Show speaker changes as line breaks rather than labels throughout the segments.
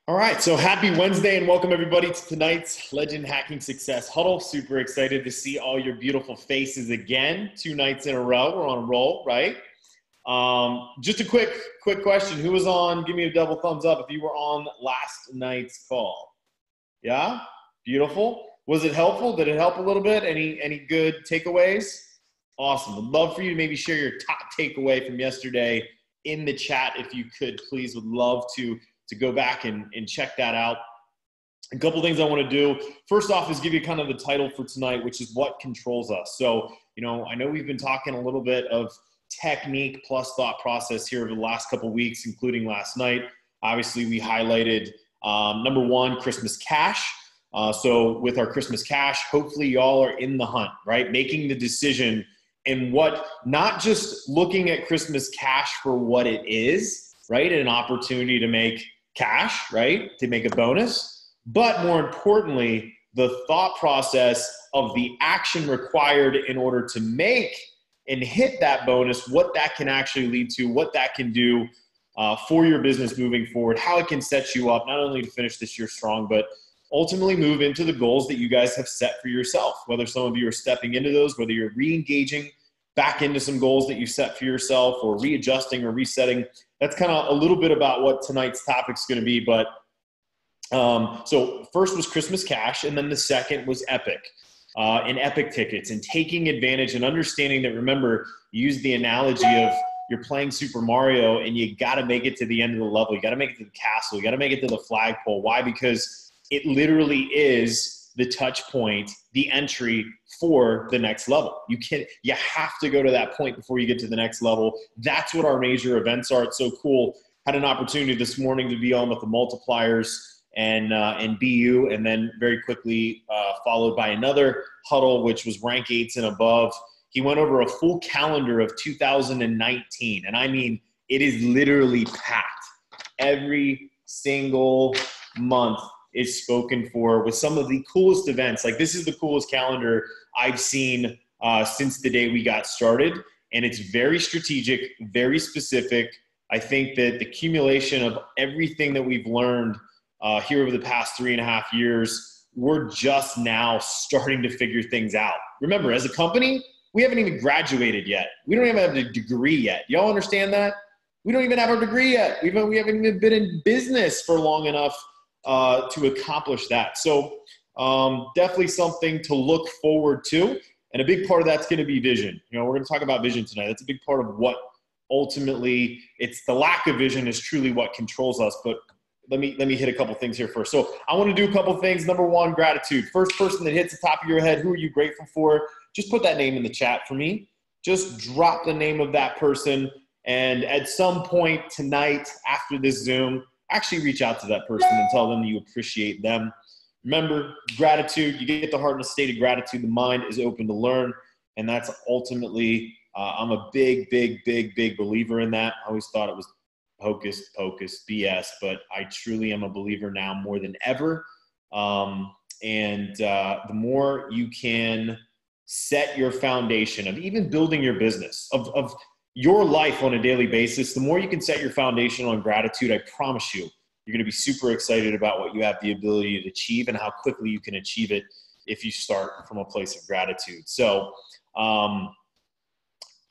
All right, so happy Wednesday and welcome everybody to tonight's Legend Hacking Success Huddle. Super excited to see all your beautiful faces again. 2 nights in a row, we're on a roll, right? Just a quick question. Who was on? Give me a double thumbs up if you were on last night's call. Yeah, beautiful. Was it helpful? Did it help a little bit? Any good takeaways? Awesome. Would love for you to maybe share your top takeaway from yesterday in the chat if you could, please. Would love to go back and check that out. A couple things I want to do. First off is give you kind of the title for tonight, which is what controls us. So, I know we've been talking a little bit of technique plus thought process here over the last couple of weeks, including last night. Obviously, we highlighted number one, Christmas cash. So with our Christmas cash, hopefully y'all are in the hunt, right? Making the decision and not just looking at Christmas cash for what it is, right? An opportunity to make cash, right? To make a bonus, but more importantly, the thought process of the action required in order to make and hit that bonus, what that can actually lead to, what that can do for your business moving forward, how it can set you up not only to finish this year strong, but ultimately move into the goals that you guys have set for yourself, whether some of you are stepping into those, whether you're re-engaging back into some goals that you set for yourself or readjusting or resetting. That's kind of a little bit about what tonight's topic is going to be. But so first was Christmas cash, and then the second was Epic and Epic tickets and taking advantage and understanding that, remember, use the analogy of you're playing Super Mario and you got to make it to the end of the level. You got to make it to the castle. You got to make it to the flagpole. Why? Because it literally is the touch point, the entry for the next level. You have to go to that point before you get to the next level. That's what our major events are. It's so cool. Had an opportunity this morning to be on with the multipliers and BU, and then very quickly followed by another huddle, which was rank 8s and above. He went over a full calendar of 2019. And I mean, it is literally packed. Every single month is spoken for with some of the coolest events. Like, this is the coolest calendar I've seen since the day we got started. And it's very strategic, very specific. I think that the accumulation of everything that we've learned here over the past 3.5 years, we're just now starting to figure things out. Remember, as a company, we haven't even graduated yet. We don't even have a degree yet. Y'all understand that? We don't even have our degree yet. We haven't even been in business for long enough to accomplish that. So definitely something to look forward to. And a big part of that's going to be vision. We're going to talk about vision tonight. That's a big part of what ultimately, it's the lack of vision is truly what controls us. But let me hit a couple things here first. So I want to do a couple things. Number one, gratitude. First person that hits the top of your head, who are you grateful for? Just put that name in the chat for me. Just drop the name of that person. And at some point tonight after this Zoom, actually reach out to that person and tell them you appreciate them. Remember, gratitude, you get the heart in a state of gratitude. The mind is open to learn. And that's ultimately, I'm a big believer in that. I always thought it was hocus pocus BS, but I truly am a believer now more than ever. The more you can set your foundation of even building your business, of your life on a daily basis, the more you can set your foundation on gratitude, I promise you, you're going to be super excited about what you have the ability to achieve and how quickly you can achieve it if you start from a place of gratitude. So I'm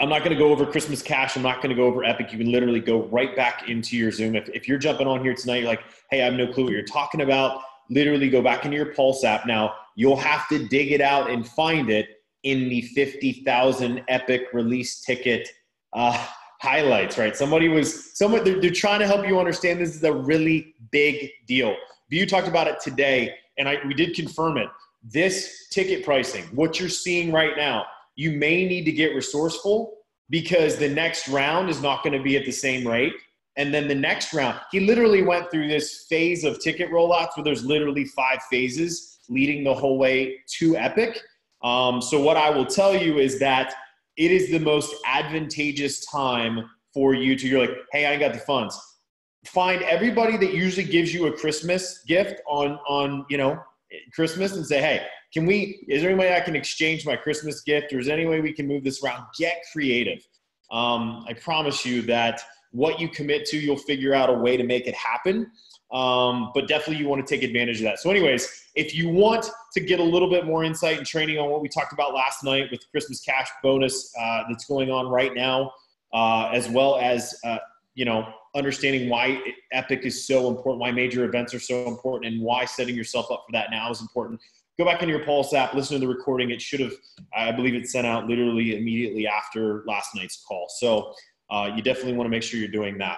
not going to go over Christmas cash. I'm not going to go over Epic. You can literally go right back into your Zoom. If you're jumping on here tonight, you're like, hey, I have no clue what you're talking about, literally go back into your Pulse app. Now, you'll have to dig it out and find it in the 50,000 Epic release ticket highlights, right? They're trying to help you understand this is a really big deal. View talked about it today, and we did confirm it. This ticket pricing, what you're seeing right now, you may need to get resourceful because the next round is not going to be at the same rate. And then the next round, he literally went through this phase of ticket rollouts where there's literally 5 phases leading the whole way to Epic. So what I will tell you is that it is the most advantageous time for you you're like, hey, I ain't got the funds. Find everybody that usually gives you a Christmas gift on Christmas and say, hey, is there any way I can exchange my Christmas gift, or is there any way we can move this around? Get creative. I promise you that what you commit to, you'll figure out a way to make it happen. But definitely you want to take advantage of that. So anyways, if you want to get a little bit more insight and training on what we talked about last night with the Christmas cash bonus that's going on right now, as well as, understanding why Epic is so important, why major events are so important, and why setting yourself up for that now is important, go back into your Pulse app, listen to the recording. It should have, I believe it sent out literally immediately after last night's call. So you definitely want to make sure you're doing that.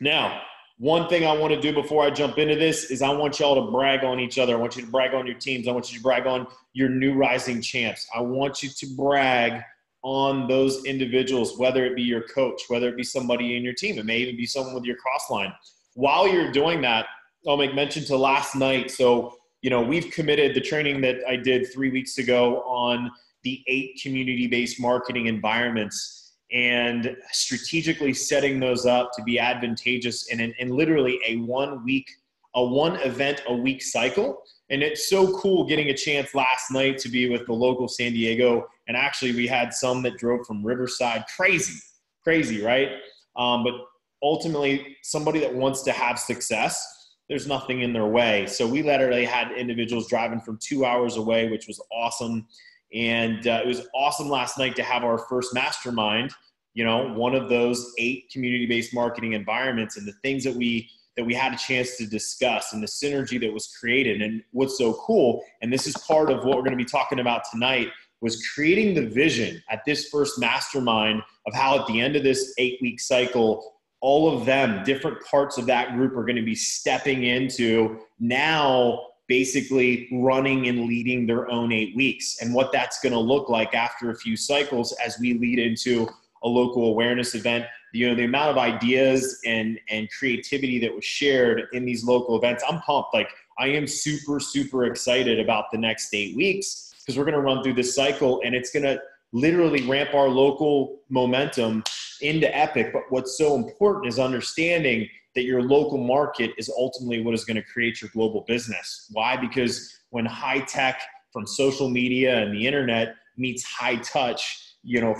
Now, one thing I want to do before I jump into this is I want y'all to brag on each other. I want you to brag on your teams. I want you to brag on your new rising champs. I want you to brag on those individuals, whether it be your coach, whether it be somebody in your team. It may even be someone with your cross line. While you're doing that, I'll make mention to last night. So, we've committed the training that I did 3 weeks ago on the 8 community-based marketing environments and strategically setting those up to be advantageous in literally a one event a week cycle. And it's so cool getting a chance last night to be with the local San Diego. And actually we had some that drove from Riverside. Crazy, right? But ultimately somebody that wants to have success, there's nothing in their way. So we literally had individuals driving from 2 hours away, which was awesome. And it was awesome last night to have our first mastermind, one of those 8 community-based marketing environments, and the things that we had a chance to discuss and the synergy that was created. And what's so cool, and this is part of what we're going to be talking about tonight, was creating the vision at this first mastermind of how at the end of this 8-week cycle, all of them, different parts of that group are going to be stepping into now basically running and leading their own 8 weeks, and what that's going to look like after a few cycles as we lead into a local awareness event. The amount of ideas and creativity that was shared in these local events, I'm pumped. Like, I am super, super excited about the next 8 weeks because we're going to run through this cycle, and it's going to literally ramp our local momentum into Epic. But what's so important is understanding that your local market is ultimately what is going to create your global business. Why? Because when high tech from social media and the internet meets high touch,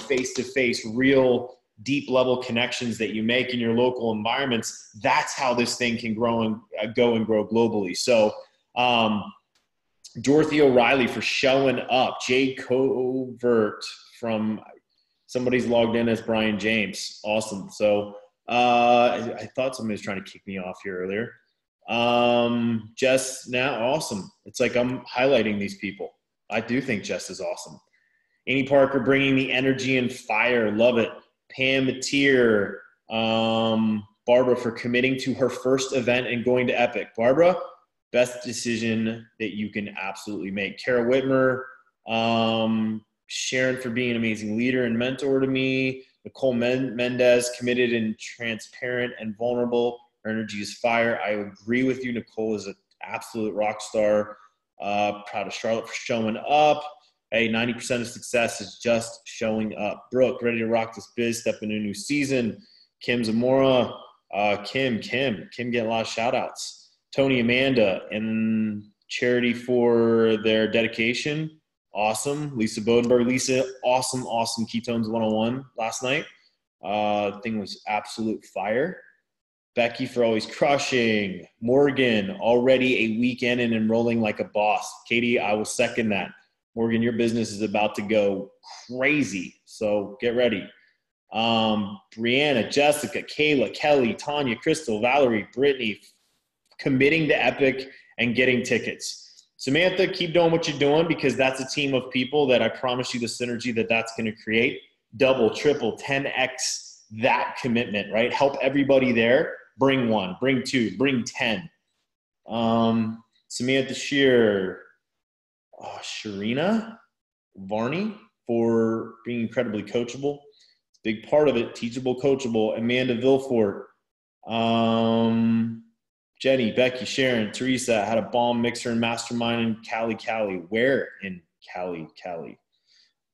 face-to-face, real deep level connections that you make in your local environments, that's how this thing can grow and grow globally. So Dorothy O'Reilly for showing up. Jay Covert from somebody's logged in as Bryon Jaymes. Awesome. So I thought somebody was trying to kick me off here earlier. Jess now, awesome. It's like I'm highlighting these people. I do think Jess is awesome. Annie Parker bringing the energy and fire. Love it. Pam Mateer. Barbara for committing to her first event and going to Epic. Barbara, best decision that you can absolutely make. Kara Whitmer. Sharon for being an amazing leader and mentor to me. Nicole Mendez, committed and transparent and vulnerable. Her energy is fire. I agree with you. Nicole is an absolute rock star. Proud of Charlotte for showing up. Hey, 90% of success is just showing up. Brooke, ready to rock this biz, step into a new season. Kim Zamora, Kim getting a lot of shout outs. Tony, Amanda, and Charity for their dedication. Awesome. Lisa Bodenberg. Lisa, awesome Ketones 101 last night. Thing was absolute fire. Becky for always crushing. Morgan, already a weekend and enrolling like a boss. Katie, I will second that. Morgan, your business is about to go crazy, so get ready. Brianna, Jessica, Kayla, Kelly, Tanya, Crystal, Valerie, Brittany, committing to Epic and getting tickets. Samantha, keep doing what you're doing because that's a team of people that I promise you the synergy that's going to create. Double, triple, 10x that commitment, right? Help everybody there. Bring 1, bring 2, bring 10. Samantha Shear, Sharina Varney for being incredibly coachable. Big part of it, teachable, coachable. Amanda Vilfort, Jenny, Becky, Sharon, Teresa had a bomb mixer and mastermind in Cali. Where in Cali?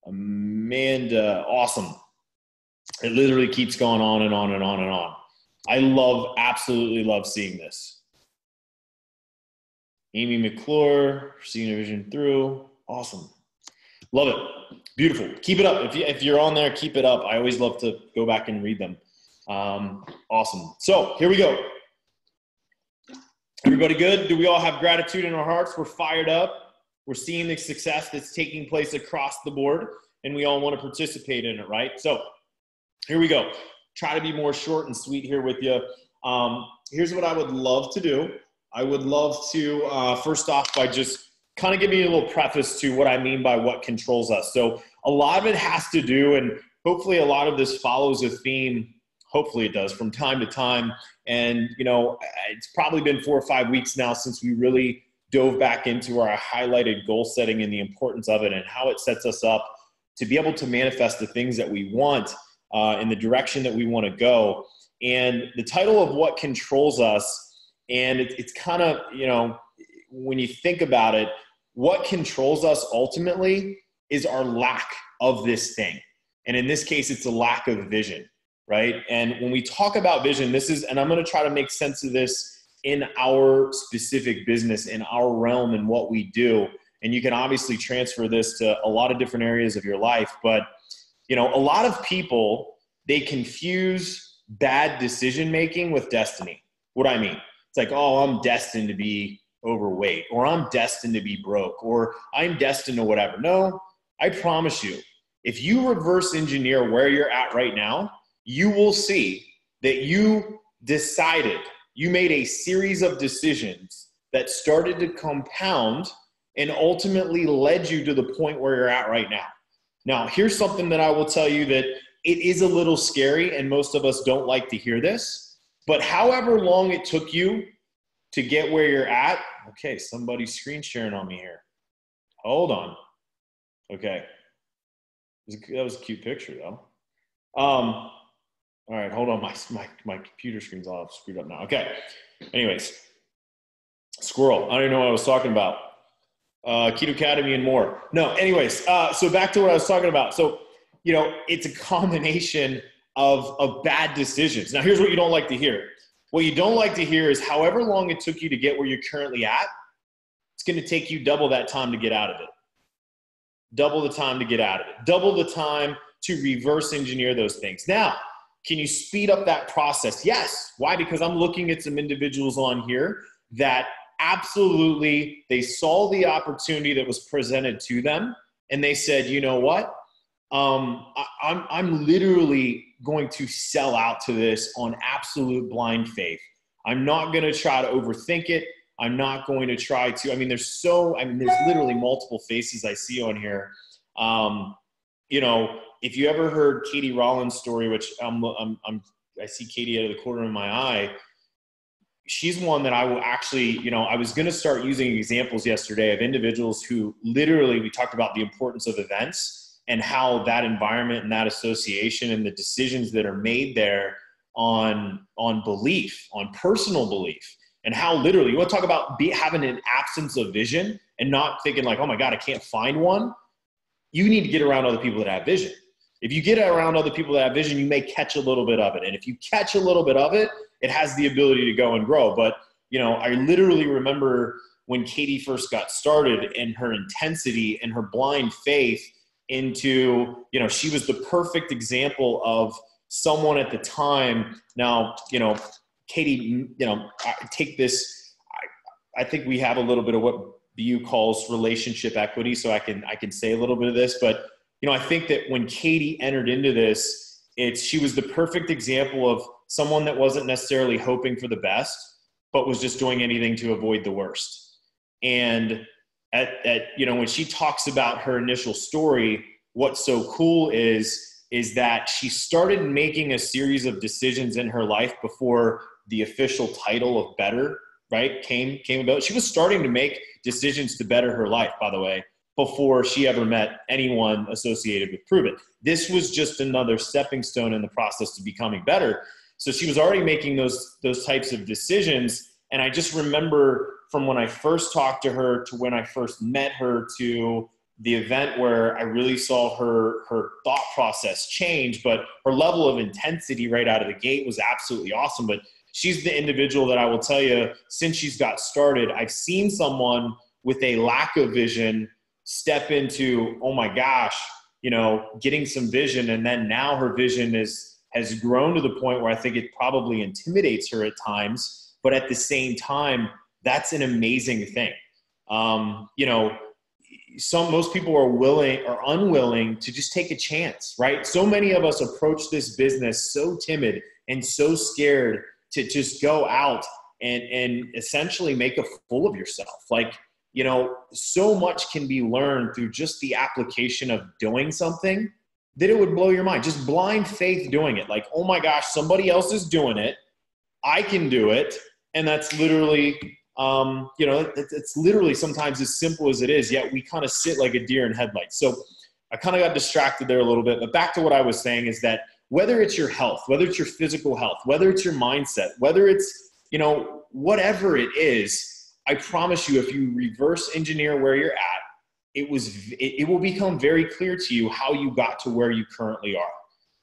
Amanda, awesome. It literally keeps going on and on and on and on. I absolutely love seeing this. Amy McClure, seeing your vision through. Awesome. Love it. Beautiful. Keep it up. If you're on there, keep it up. I always love to go back and read them. Awesome. So here we go. Everybody good? Do we all have gratitude in our hearts? We're fired up. We're seeing the success that's taking place across the board, and we all want to participate in it, right? So here we go. Try to be more short and sweet here with you. Here's what I would love to do. I would love to, first off, by just kind of giving you a little preface to what I mean by what controls us. So a lot of it has to do, and hopefully a lot of this follows a theme. Hopefully it does from time to time. And, you know, it's probably been 4 or 5 weeks now since we really dove back into our highlighted goal setting and the importance of it and how it sets us up to be able to manifest the things that we want in the direction that we want to go. And the title of what controls us, and it's kind of, you know, when you think about it, what controls us ultimately is our lack of this thing. And in this case, it's a lack of vision. Right? And when we talk about vision, and I'm going to try to make sense of this in our specific business, in our realm and what we do. And you can obviously transfer this to a lot of different areas of your life. But, you know, a lot of people, they confuse bad decision-making with destiny. What do I mean? It's like, oh, I'm destined to be overweight, or I'm destined to be broke, or I'm destined to whatever. No, I promise you, if you reverse engineer where you're at right now, you will see that you made a series of decisions that started to compound and ultimately led you to the point where you're at right now. Now, here's something that I will tell you that it is a little scary, and most of us don't like to hear this, but however long it took you to get where you're at, okay, somebody's screen sharing on me here. Hold on. Okay. That was a cute picture though. All right, hold on. My computer screen's all screwed up now. Okay. Anyways, squirrel. I don't even know what I was talking about. Keto Academy and more. No, anyways, so back to what I was talking about. So, you know, it's a combination of bad decisions. Now, here's what you don't like to hear. What you don't like to hear is however long it took you to get where you're currently at, it's going to take you double that time to get out of it. Double the time to get out of it. Double the time to reverse engineer those things. Now, can you speed up that process? Yes. Why? Because I'm looking at some individuals on here that absolutely, they saw the opportunity that was presented to them, and they said, you know what? I'm literally going to sell out to this on absolute blind faith. I'm not going to try to overthink it. I'm not going to try to, there's literally multiple faces I see on here. You know, if you ever heard Katie Rollins' story, which I see Katie out of the corner of my eye, she's one that I will actually, you know, I was going to start using examples yesterday of individuals who literally, we talked about the importance of events and how that environment and that association and the decisions that are made there on belief, on personal belief, and how literally, you want to talk about having an absence of vision and not thinking like, oh my God, I can't find one. You need to get around other people that have vision. If you get around other people that have vision, you may catch a little bit of it. And if you catch a little bit of it, it has the ability to go and grow. But, you know, I literally remember when Katie first got started and her intensity and her blind faith into, you know, she was the perfect example of someone at the time. Now, you know, Katie, you know, take this, I think we have a little bit of what BU calls relationship equity. So I can say a little bit of this, but, you know, I think that when Katie entered into this, she was the perfect example of someone that wasn't necessarily hoping for the best, but was just doing anything to avoid the worst. And you know, when she talks about her initial story, what's so cool is that she started making a series of decisions in her life before the official title of better, right, came about. She was starting to make decisions to better her life, by the way, before she ever met anyone associated with Prove It. This was just another stepping stone in the process to becoming better. So she was already making those types of decisions. And I just remember from when I first talked to her to when I first met her to the event where I really saw her thought process change, but her level of intensity right out of the gate was absolutely awesome. But she's the individual that I will tell you, since she's got started, I've seen someone with a lack of vision step into, oh my gosh, you know, getting some vision. And then now her vision has grown to the point where I think it probably intimidates her at times. But at the same time, that's an amazing thing. You know, most people are willing or unwilling to just take a chance, right? So many of us approach this business so timid and so scared to just go out and essentially make a fool of yourself. Like, you know, so much can be learned through just the application of doing something that it would blow your mind. Just blind faith doing it. Like, oh my gosh, somebody else is doing it. I can do it. And that's literally, you know, it's literally sometimes as simple as it is, yet we kind of sit like a deer in headlights. So I kind of got distracted there a little bit, but back to what I was saying is that whether it's your health, whether it's your physical health, whether it's your mindset, whether it's, you know, whatever it is, I promise you, if you reverse engineer where you're at, it will become very clear to you how you got to where you currently are.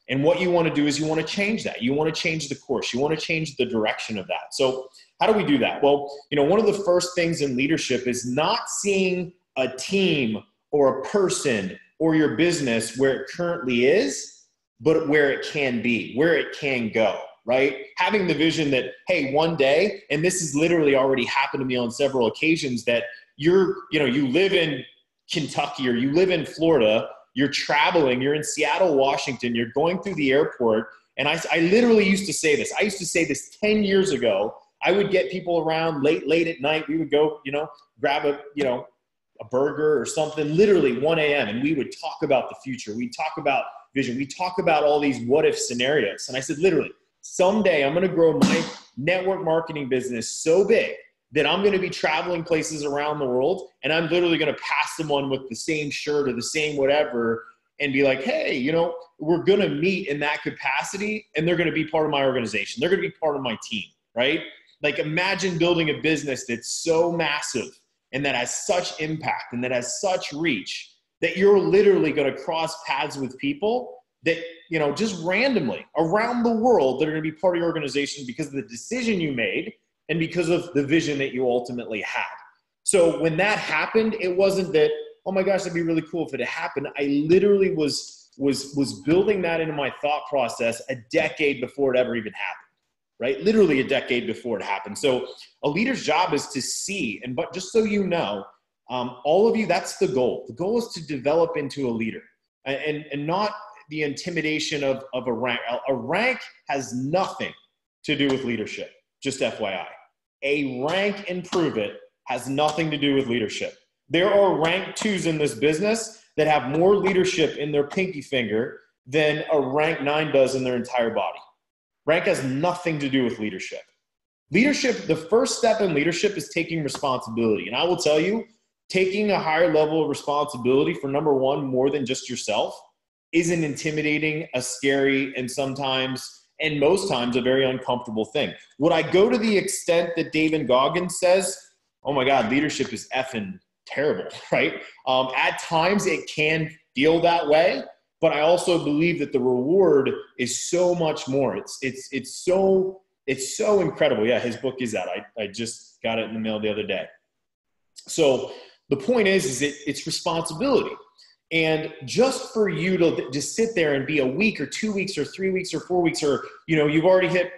And what you want to do is you want to change that. You want to change the course. You want to change the direction of that. So how do we do that? Well, you know, one of the first things in leadership is not seeing a team or a person or your business where it currently is, but where it can be, where it can go. Right? Having the vision that, hey, one day, and this has literally already happened to me on several occasions, that you live in Kentucky or you live in Florida, you're traveling, you're in Seattle, Washington, you're going through the airport. And I literally used to say this. I used to say this 10 years ago. I would get people around late at night. We would go, you know, grab a burger or something, literally 1 a.m. And we would talk about the future. We talk about vision. We talk about all these what if scenarios. And I said, literally, someday I'm going to grow my network marketing business so big that I'm going to be traveling places around the world, and I'm literally going to pass someone with the same shirt or the same whatever and be like, hey, you know, we're going to meet in that capacity, and they're going to be part of my organization. They're going to be part of my team, right? Like, imagine building a business that's so massive and that has such impact and that has such reach that you're literally going to cross paths with people that, you know, just randomly around the world that are going to be part of your organization because of the decision you made and because of the vision that you ultimately had. So when that happened, it wasn't that, oh my gosh, that'd be really cool if it had happened. I literally was building that into my thought process a decade before it ever even happened, right? Literally a decade before it happened. So a leader's job is to see, but just so you know, all of you, that's the goal. The goal is to develop into a leader and not the intimidation of a rank. A rank has nothing to do with leadership, just FYI. A rank and prove it has nothing to do with leadership. There are rank 2s in this business that have more leadership in their pinky finger than a rank 9 does in their entire body. Rank has nothing to do with leadership. Leadership, the first step in leadership is taking responsibility. And I will tell you, taking a higher level of responsibility for, number one, more than just yourself, is an intimidating, a scary, and sometimes, and most times, a very uncomfortable thing. Would I go to the extent that David Goggins says, oh my God, leadership is effing terrible, right? At times it can feel that way, but I also believe that the reward is so much more. It's so incredible. Yeah, his book is out. I just got it in the mail the other day. So the point is it's responsibility. And just for you to just sit there and be a week or 2 weeks or 3 weeks or 4 weeks, or, you know, you've already hit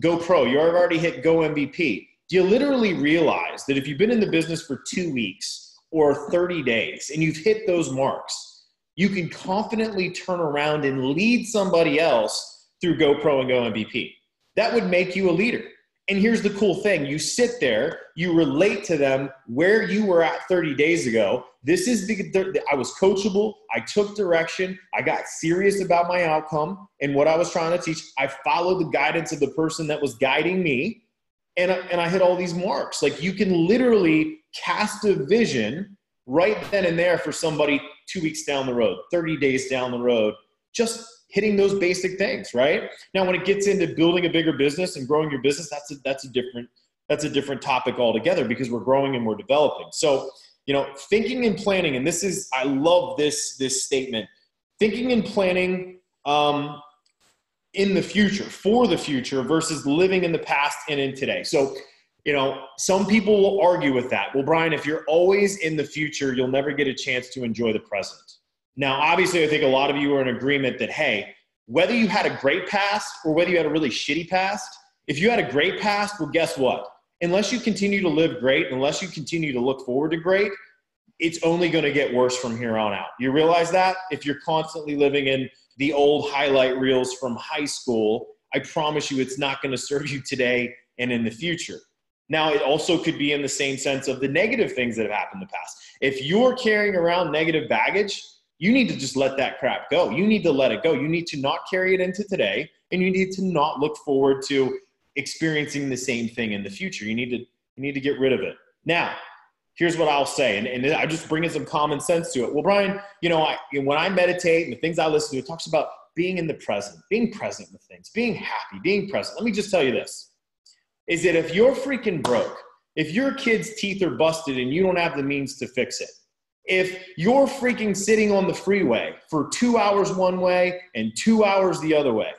Go Pro, you've already hit Go MVP. Do you literally realize that if you've been in the business for 2 weeks or 30 days and you've hit those marks, you can confidently turn around and lead somebody else through Go Pro and Go MVP? That would make you a leader. And here's the cool thing. You sit there, you relate to them where you were at 30 days ago. This is I was coachable. I took direction. I got serious about my outcome and what I was trying to teach. I followed the guidance of the person that was guiding me. And I hit all these marks. Like, you can literally cast a vision right then and there for somebody 2 weeks down the road, 30 days down the road, just hitting those basic things, right? Now, when it gets into building a bigger business and growing your business, that's a different topic altogether, because we're growing and we're developing. So, you know, thinking and planning, and I love this statement, thinking and planning in the future, for the future, versus living in the past and in today. So, you know, some people will argue with that. Well, Bryon, if you're always in the future, you'll never get a chance to enjoy the present. Now, obviously, I think a lot of you are in agreement that, hey, whether you had a great past or whether you had a really shitty past, If you had a great past, well, guess what? Unless you continue to live great, unless you continue to look forward to great, it's only going to get worse from here on out. You realize that? If you're constantly living in the old highlight reels from high school, I promise you it's not going to serve you today and in the future. Now, it also could be in the same sense of the negative things that have happened in the past. If you're carrying around negative baggage, you need to just let that crap go. You need to let it go. You need to not carry it into today, and you need to not look forward to experiencing the same thing in the future. You need to get rid of it. Now, here's what I'll say, and I just bring in some common sense to it. Well, Bryon, when I meditate and the things I listen to, it talks about being in the present, being present with things, being happy, being present. Let me just tell you this, is that if you're freaking broke, if your kid's teeth are busted and you don't have the means to fix it, if you're freaking sitting on the freeway for 2 hours one way and 2 hours the other way,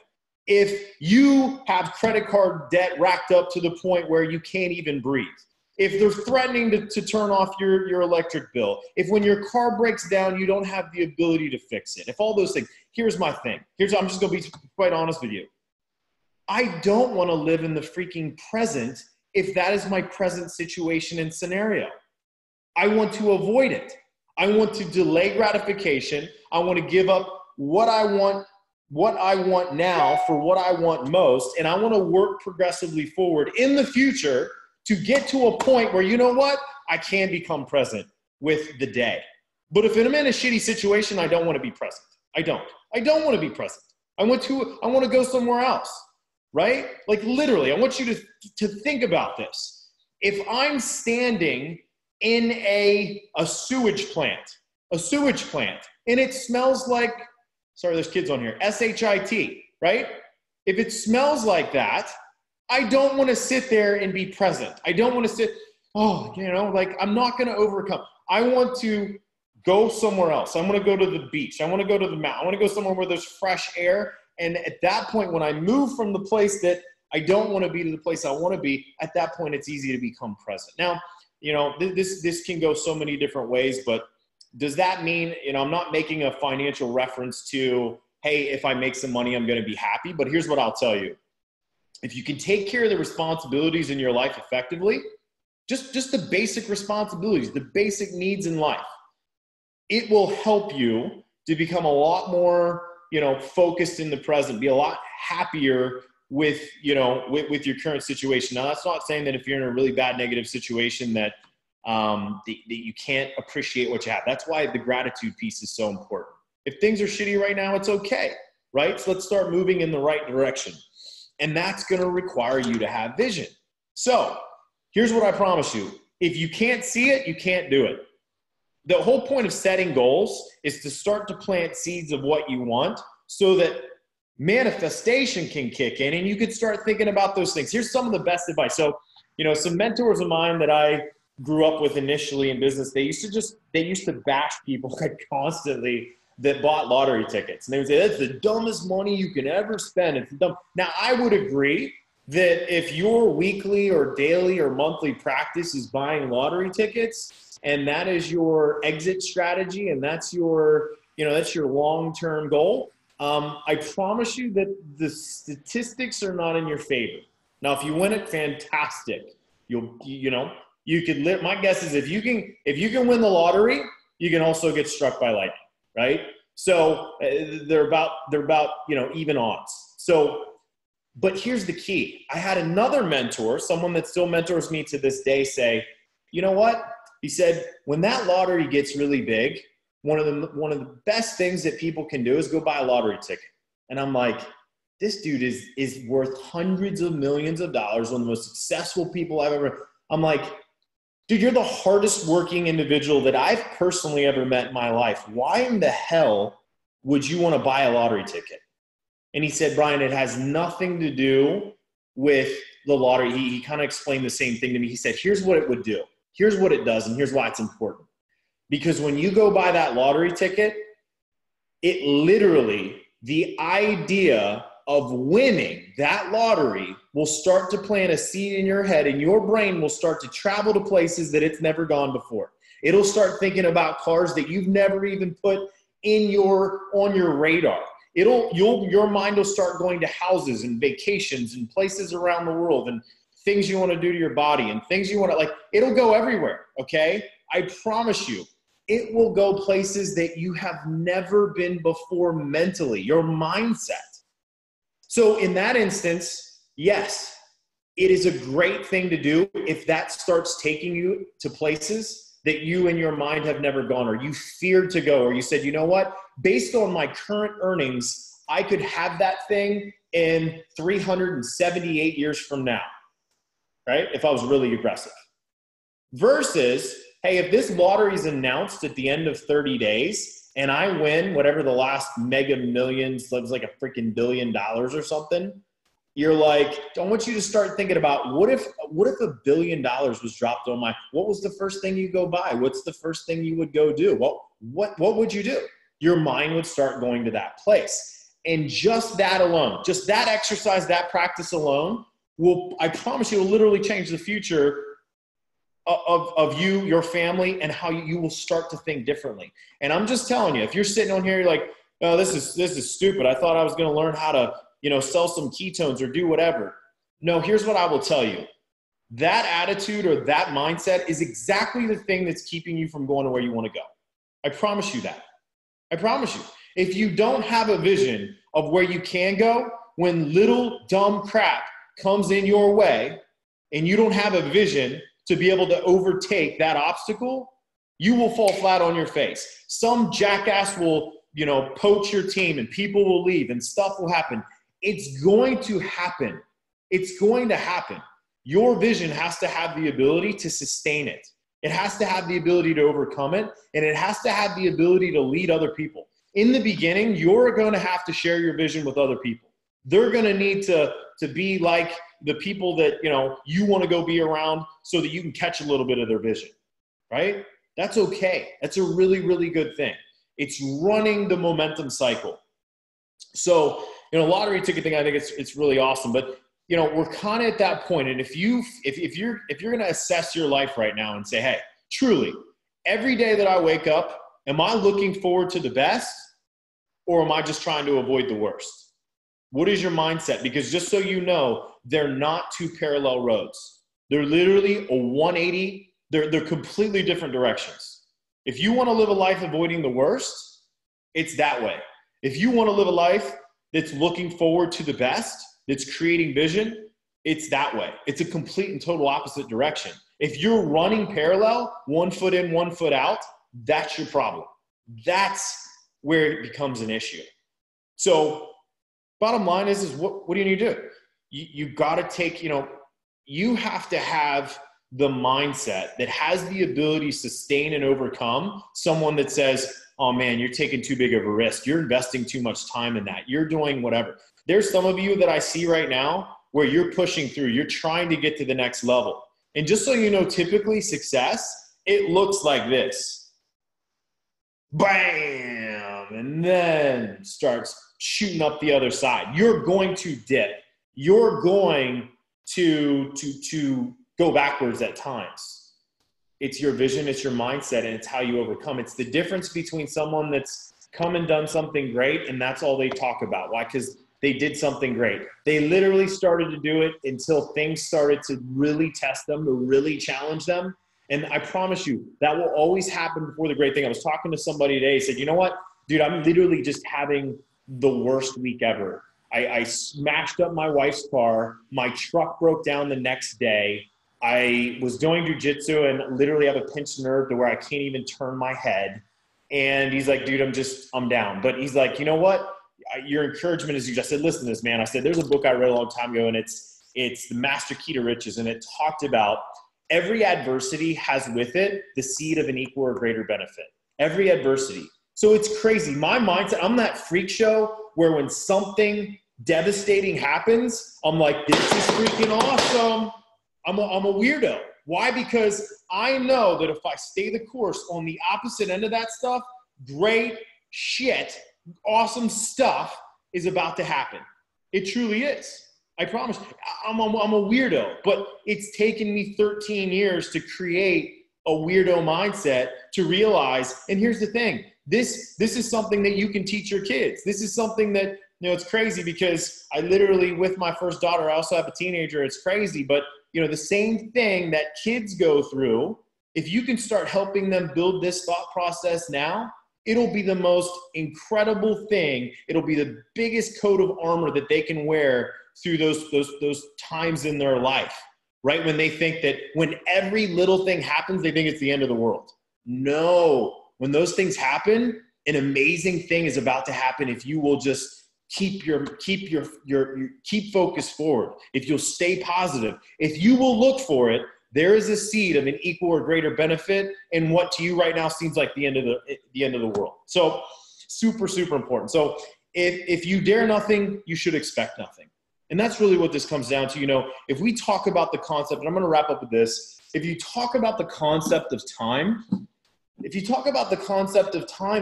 if you have credit card debt racked up to the point where you can't even breathe, if they're threatening to turn off your electric bill, if when your car breaks down, you don't have the ability to fix it, if all those things, here's my thing. I'm just going to be quite honest with you. I don't want to live in the freaking present if that is my present situation and scenario. I want to avoid it. I want to delay gratification. I want to give up what I want now for what I want most, and I want to work progressively forward in the future to get to a point where, you know what, I can become present with the day. But if I'm in a shitty situation, I don't want to be present. I don't want to be present. I want to go somewhere else, right? Like literally, I want you to think about this. If I'm standing in a sewage plant, and it smells like, sorry, there's kids on here, SHIT, right? If it smells like that, I don't want to sit there and be present. I don't want to sit, I'm not going to overcome. I want to go somewhere else. I want to go to the beach. I want to go to the mountain. I want to go somewhere where there's fresh air. And at that point, when I move from the place that I don't want to be to the place I want to be, at that point, it's easy to become present. Now, this can go so many different ways, but does that mean, I'm not making a financial reference to, hey, if I make some money, I'm going to be happy. But here's what I'll tell you. If you can take care of the responsibilities in your life effectively, just the basic responsibilities, the basic needs in life, it will help you to become a lot more, focused in the present, be a lot happier with your current situation. Now, that's not saying that if you're in a really bad negative situation that you can't appreciate what you have. That's why the gratitude piece is so important. If things are shitty right now, it's okay, right? So let's start moving in the right direction. And that's going to require you to have vision. So here's what I promise you. If you can't see it, you can't do it. The whole point of setting goals is to start to plant seeds of what you want so that manifestation can kick in and you can start thinking about those things. Here's some of the best advice. So, some mentors of mine that I grew up with initially in business, they used to bash people constantly that bought lottery tickets. And they would say, that's the dumbest money you can ever spend. It's dumb. Now, I would agree that if your weekly or daily or monthly practice is buying lottery tickets, and that is your exit strategy, and that's your long-term goal, I promise you that the statistics are not in your favor. Now, if you win it, fantastic. You could live. My guess is if you can win the lottery, you can also get struck by lightning. Right? So they're about even odds. So, but here's the key. I had another mentor, someone that still mentors me to this day, say, you know what? He said, when that lottery gets really big, one of the best things that people can do is go buy a lottery ticket. And I'm like, this dude is worth hundreds of millions of dollars, one of the most successful people I've ever. I'm like, dude, you're the hardest working individual that I've personally ever met in my life. Why in the hell would you want to buy a lottery ticket? And he said, Bryon, it has nothing to do with the lottery. He kind of explained the same thing to me. He said, here's what it would do. Here's what it does, and here's why it's important. Because when you go buy that lottery ticket, it literally, the idea of winning that lottery will start to plant a seed in your head, and your brain will start to travel to places that it's never gone before. It'll start thinking about cars that you've never even put on your radar. your mind will start going to houses and vacations and places around the world and things you want to do to your body and things you want to, like, it'll go everywhere, okay? I promise you, it will go places that you have never been before mentally, your mindset. So in that instance, yes, it is a great thing to do if that starts taking you to places that you in your mind have never gone, or you feared to go, or you said, you know what, based on my current earnings, I could have that thing in 378 years from now, right? If I was really aggressive. Versus, hey, if this lottery is announced at the end of 30 days and I win whatever the last mega millions, looks like a freaking $1 billion or something, you're like, I want you to start thinking about what if $1 billion was dropped on what was the first thing you go buy? What's the first thing you would go do? What would you do? Your mind would start going to that place. And just that alone, just that exercise, that practice alone I promise you, will literally change the future of you, your family, and how you will start to think differently. And I'm just telling you, if you're sitting on here, you're like, oh, this is stupid. I thought I was going to learn how to, sell some ketones or do whatever. No, here's what I will tell you. That attitude or that mindset is exactly the thing that's keeping you from going to where you want to go. I promise you that. I promise you. If you don't have a vision of where you can go, when little dumb crap comes in your way and you don't have a vision to be able to overtake that obstacle, you will fall flat on your face. Some jackass will, poach your team and people will leave and stuff will happen. It's going to happen. It's going to happen. Your vision has to have the ability to sustain it. It has to have the ability to overcome it, and it has to have the ability to lead other people. In the beginning, you're going to have to share your vision with other people. They're going to need to be like the people that, you want to go be around so that you can catch a little bit of their vision, right? That's okay. That's a really, really good thing. It's running the momentum cycle. So, lottery ticket thing, I think it's really awesome, but we're kind of at that point. And if you're going to assess your life right now and say, hey, truly, every day that I wake up, am I looking forward to the best, or am I just trying to avoid the worst? What is your mindset? Because just so you know, they're not two parallel roads. They're literally a 180. They're completely different directions. If you want to live a life avoiding the worst, it's that way. If you want to live a life that's looking forward to the best, that's creating vision, it's that way. It's a complete and total opposite direction. If you're running parallel, 1 foot in, 1 foot out, that's your problem. That's where it becomes an issue. So bottom line is what do you need to do? You got to take, you have to have the mindset that has the ability to sustain and overcome someone that says, oh man, you're taking too big of a risk. You're investing too much time in that. You're doing whatever. There's some of you that I see right now where you're pushing through. You're trying to get to the next level. And just so you know, typically success, it looks like this. Bam! And then starts shooting up the other side. You're going to dip. You're going to go backwards at times. It's your vision, it's your mindset, and it's how you overcome. It's the difference between someone that's come and done something great and that's all they talk about. Why? Because they did something great. They literally started to do it until things started to really test them, to really challenge them. And I promise you, that will always happen before the great thing. I was talking to somebody today, he said, you know what, dude, I'm literally just having the worst week ever. I smashed up my wife's car. My truck broke down the next day. I was doing jujitsu and literally have a pinched nerve to where I can't even turn my head. And he's like, dude, I'm down. But he's like, you know what? Your encouragement is huge. I said, listen to this, man. I said, there's a book I read a long time ago, and it's The Master Key to Riches. And it talked about every adversity has with it the seed of an equal or greater benefit. Every adversity. So it's crazy. My mindset, I'm that freak show where when something devastating happens, I'm like, this is freaking awesome. I'm a weirdo. Why? Because I know that if I stay the course on the opposite end of that stuff, great shit, awesome stuff is about to happen. It truly is. I promise. I'm a weirdo, but it's taken me 13 years to create a weirdo mindset to realize, and here's the thing, this is something that you can teach your kids. This is something that, it's crazy because I literally, with my first daughter, I also have a teenager. It's crazy, but the same thing that kids go through, if you can start helping them build this thought process now, it'll be the most incredible thing. It'll be the biggest coat of armor that they can wear through those times in their life, right? When they think that when every little thing happens, they think it's the end of the world. No, when those things happen, an amazing thing is about to happen if you will just keep focus forward. If you'll stay positive, if you will look for it, there is a seed of an equal or greater benefit in what to you right now seems like the end of the world. So super, super important. So if you dare nothing, you should expect nothing. And that's really what this comes down to. If we talk about the concept, and I'm going to wrap up with this. If you talk about the concept of time,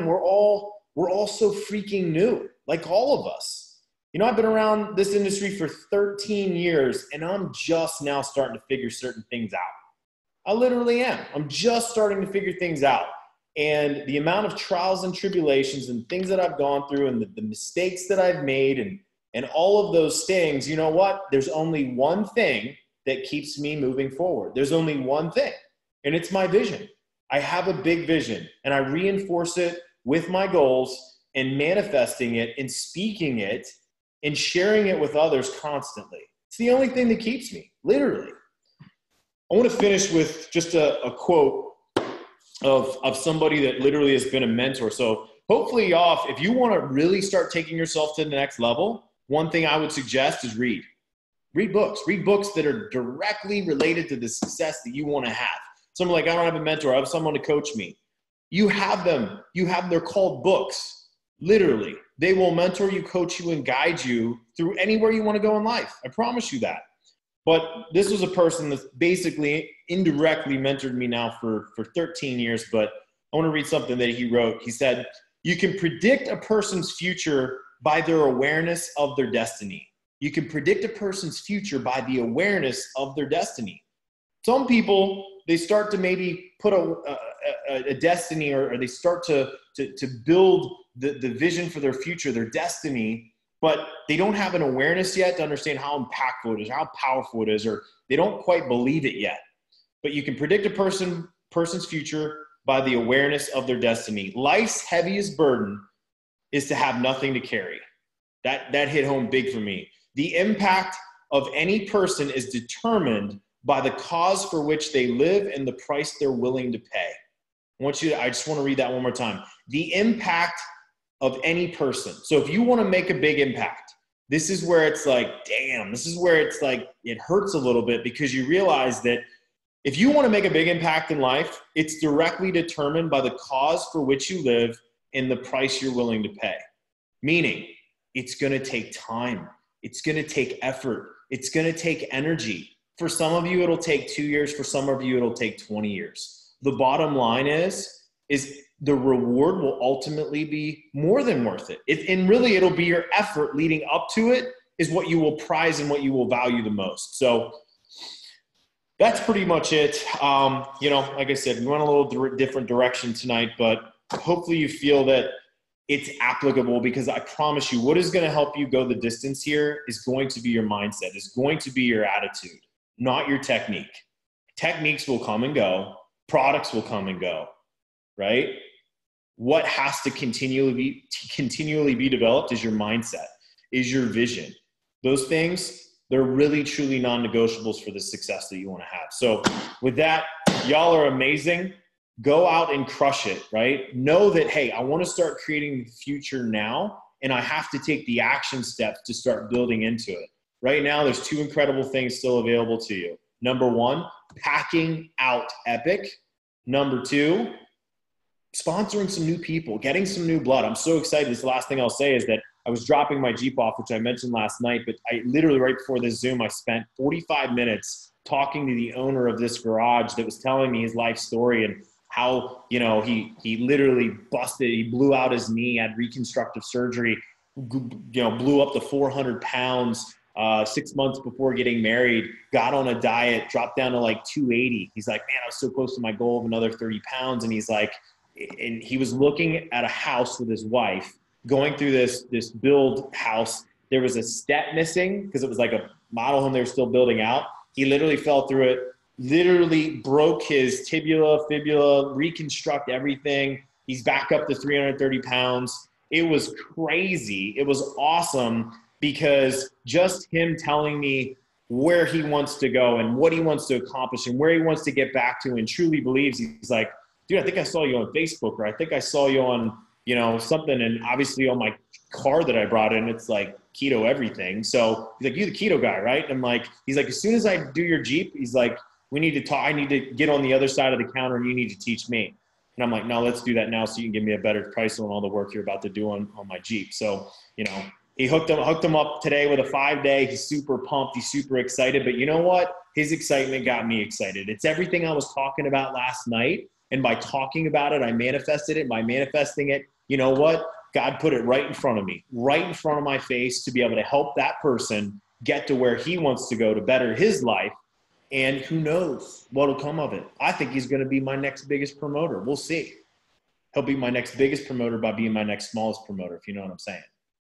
we're all so freaking new, like all of us. I've been around this industry for 13 years, and I'm just now starting to figure certain things out. I literally am. I'm just starting to figure things out. And the amount of trials and tribulations and things that I've gone through and the mistakes that I've made and all of those things, you know what? There's only one thing that keeps me moving forward. There's only one thing, and it's my vision. I have a big vision, and I reinforce it with my goals and manifesting it and speaking it and sharing it with others constantly. It's the only thing that keeps me, literally. I want to finish with just a quote of somebody that literally has been a mentor. So hopefully, y'all, if you want to really start taking yourself to the next level, one thing I would suggest is read. Read books. Read books that are directly related to the success that you want to have. Someone like, I don't have a mentor. I have someone to coach me. You have them. They're called books. Literally. They will mentor you, coach you, and guide you through anywhere you want to go in life. I promise you that. But this was a person that's basically indirectly mentored me now for 13 years. But I want to read something that he wrote. He said, you can predict a person's future by their awareness of their destiny. You can predict a person's future by the awareness of their destiny. Some people, they start to maybe put a destiny or they start to build the vision for their future, their destiny, but they don't have an awareness yet to understand how impactful it is, how powerful it is, or they don't quite believe it yet. But you can predict a person's future by the awareness of their destiny. Life's heaviest burden is to have nothing to carry. That hit home big for me. The impact of any person is determined by the cause for which they live and the price they're willing to pay. I just want to read that one more time. The impact of any person. So if you want to make a big impact, this is where it's like, damn, this is where it's like, it hurts a little bit because you realize that if you want to make a big impact in life, it's directly determined by the cause for which you live and the price you're willing to pay. Meaning, it's going to take time. It's going to take effort. It's going to take energy. For some of you, it'll take 2 years. For some of you, it'll take 20 years. The bottom line is the reward will ultimately be more than worth it. And really, it'll be your effort leading up to it is what you will prize and what you will value the most. So that's pretty much it. Like I said, we went a little different direction tonight, but hopefully you feel that it's applicable because I promise you what is going to help you go the distance here is going to be your mindset, is going to be your attitude, not your technique. Techniques will come and go. Products will come and go, right? What has to continually be developed is your mindset, is your vision. Those things, they're really, truly non-negotiables for the success that you want to have. So with that, y'all are amazing. Go out and crush it, right? Know that, hey, I want to start creating the future now, and I have to take the action steps to start building into it. Right now, there's 2 incredible things still available to you. Number 1, packing out Epic. Number 2, sponsoring some new people, getting some new blood. I'm so excited. This last thing I'll say is that I was dropping my Jeep off, which I mentioned last night, but I literally right before this Zoom, I spent 45 minutes talking to the owner of this garage that was telling me his life story and how, he literally busted, he blew out his knee, had reconstructive surgery, blew up to 400 pounds, 6 months before getting married, got on a diet, dropped down to like 280. He's like, man, I was so close to my goal of another 30 pounds. And he's like, and he was looking at a house with his wife, going through this build house. There was a step missing because it was like a model home they were still building out. He literally fell through it, literally broke his tibia, fibula, reconstruct everything. He's back up to 330 pounds. It was crazy. It was awesome because just him telling me where he wants to go and what he wants to accomplish and where he wants to get back to and truly believes, he's like, dude, I think I saw you on Facebook, or I think I saw you on, something. And obviously on my car that I brought in, it's like keto everything. So he's like, you're the keto guy, right? And I'm like, he's like, as soon as I do your Jeep, he's like, we need to talk. I need to get on the other side of the counter and you need to teach me. And I'm like, no, let's do that now so you can give me a better price on all the work you're about to do on my Jeep. So, he hooked him up today with a 5-day. He's super pumped. He's super excited. But you know what? His excitement got me excited. It's everything I was talking about last night. And by talking about it, I manifested it. By manifesting it, you know what? God put it right in front of me, right in front of my face to be able to help that person get to where he wants to go to better his life. And who knows what'll come of it. I think he's going to be my next biggest promoter. We'll see. He'll be my next biggest promoter by being my next smallest promoter, if you know what I'm saying.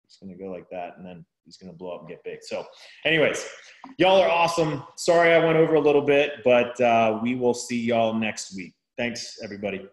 It's going to go like that, and then he's going to blow up and get big. So anyways, y'all are awesome. Sorry I went over a little bit, but we will see y'all next week. Thanks, everybody.